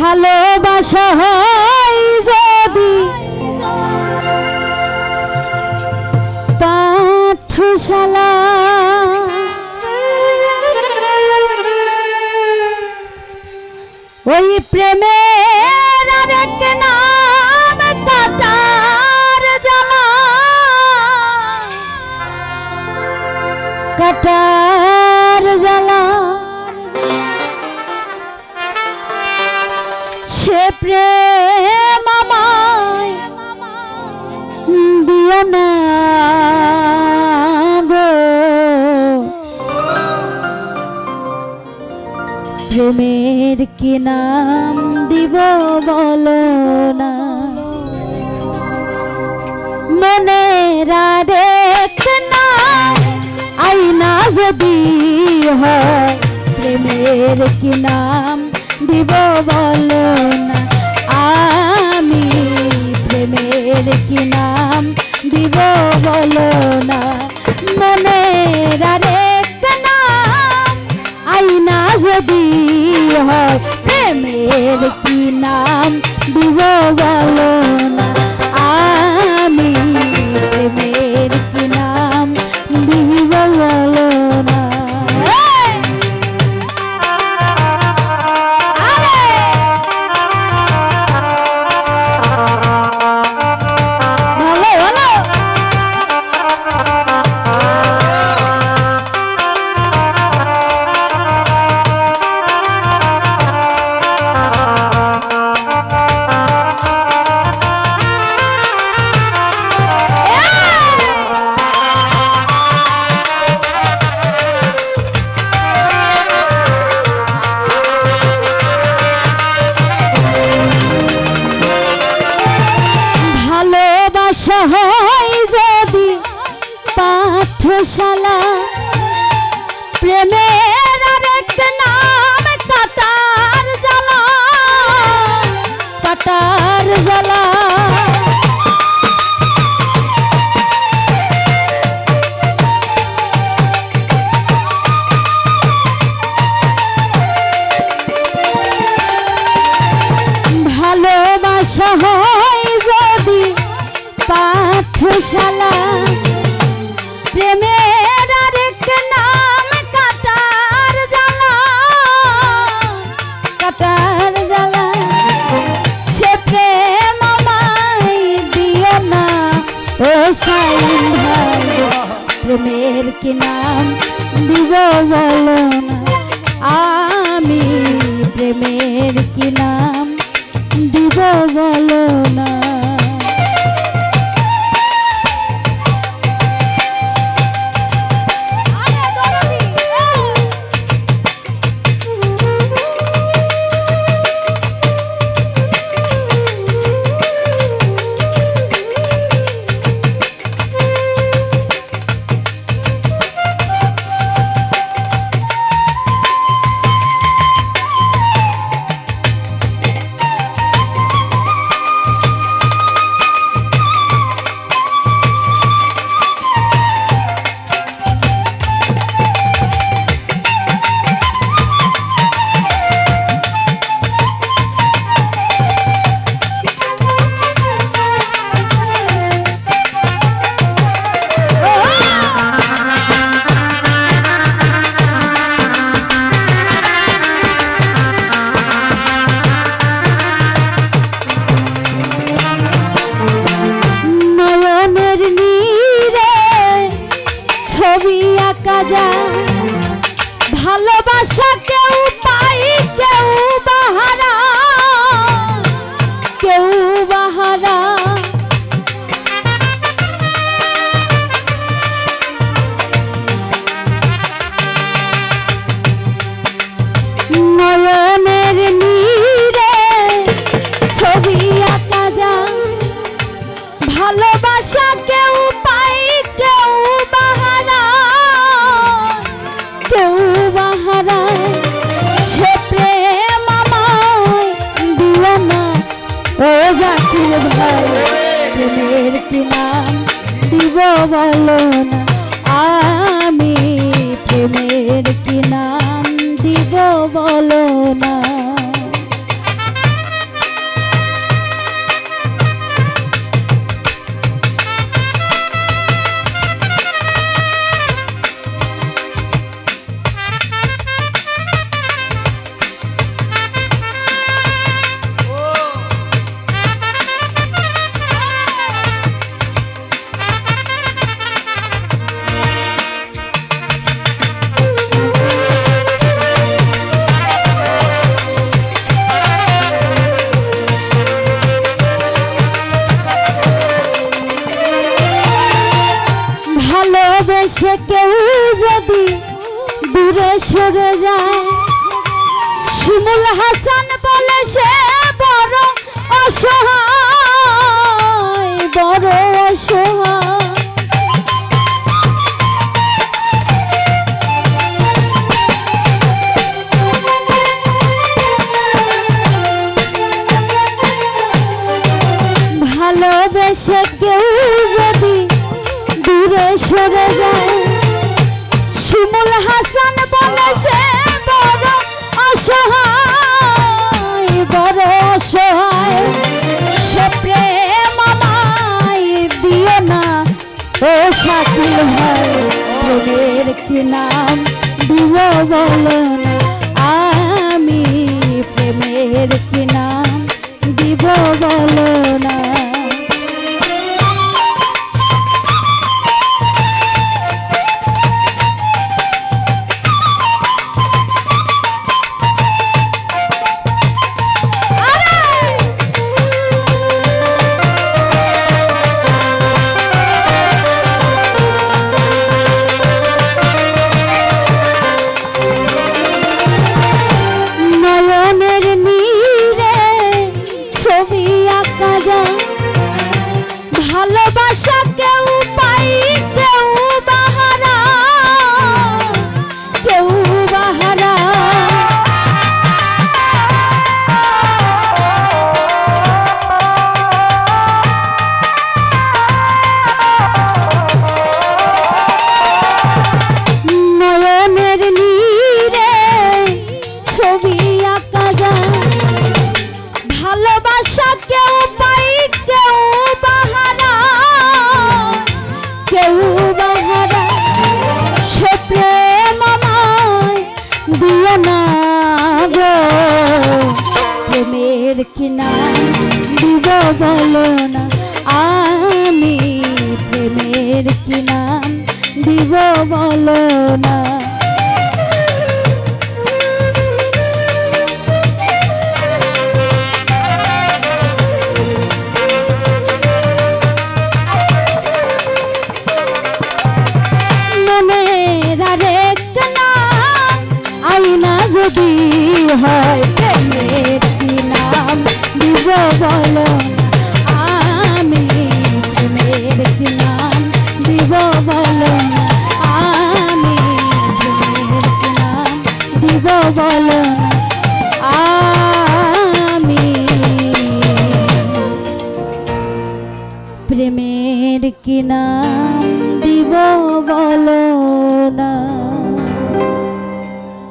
ভালোবাসা হয় যদি পাঠশালা ওই প্রেমের আরেক নাম কাটার জ্বালা কাটার জ্বালা সে প্রেম আমায় দিও না গো প্রেমের কি নাম দিব বলো না মনের আরেক নাম আইনা যদি হয় প্রেমের কি নাম দিব বলো না আমি প্রেমের কি নাম দিব বলো না মনের আরেক নাম আইনা যদি হয় প্রেমের কি নাম দিব বলো না আমি প্রেমের কি নাম দিব বলো না হয় যদি পাঠশালা প্রেমের আরেক নাম কাটার জ্বালা কাটার জ্বালা ভালোবাসা হয় যদি পাঠশালা প্রেমের আরেক নাম কাটার জ্বালা কাটার জ্বালা সে প্রেম আমায় দিও না ও সাইন ভাই প্রেমের কি নাম দিব বলো না আমি প্রেমের কি নাম দিব বলো না ভালোবাসা কেউ পাই কেউ বাহারা কেউ বাহারা নয়নের নীরে ছবি আঁকা যায় ভালোবাসা কেউ পাই কেউ বাহারা কেউ বাহারা সে প্রেম আমায় দিও না ও জাকির ভাই প্রেমের কি নাম দিব বলো না আমি প্রেমের কি নাম দিব বলো না সরে যায়। শিমুল হাসান বলে সে বড় অসহায়, বড় অসহায়। ভালোবেসে কেউ যদি দূরে সরে যায়, শিমুল হাসান বলে সে বড় অসহায়, বড় অসহায়। সে প্রেম আমায় দিও না ও শাকিল ভাই, প্রেমের কি নাম দিব বলো না, আমি প্রেমের কি নাম দিব বলো না। ভালোবাসা কেউ পাই কেউ বাহারা, কেউ বাহারা। নয়নের নীরে ছবি আঁকা যায়, ভালোবাসা কেউ পাই কেউ বাহারা, কেউ বাহারা। সে প্রেম আমায় দিও না গো, প্রেমের কি নাম দিব বলো না, আমি প্রেমের কি নাম দিব বলো না। যদি হয় প্রেমের কি নাম দিব বলো না, আমি প্রেমের কি নাম দিব বলো না, আমি প্রেমের কি নাম দিব বলো না, আমি প্রেমের কি নাম দিব বলো না।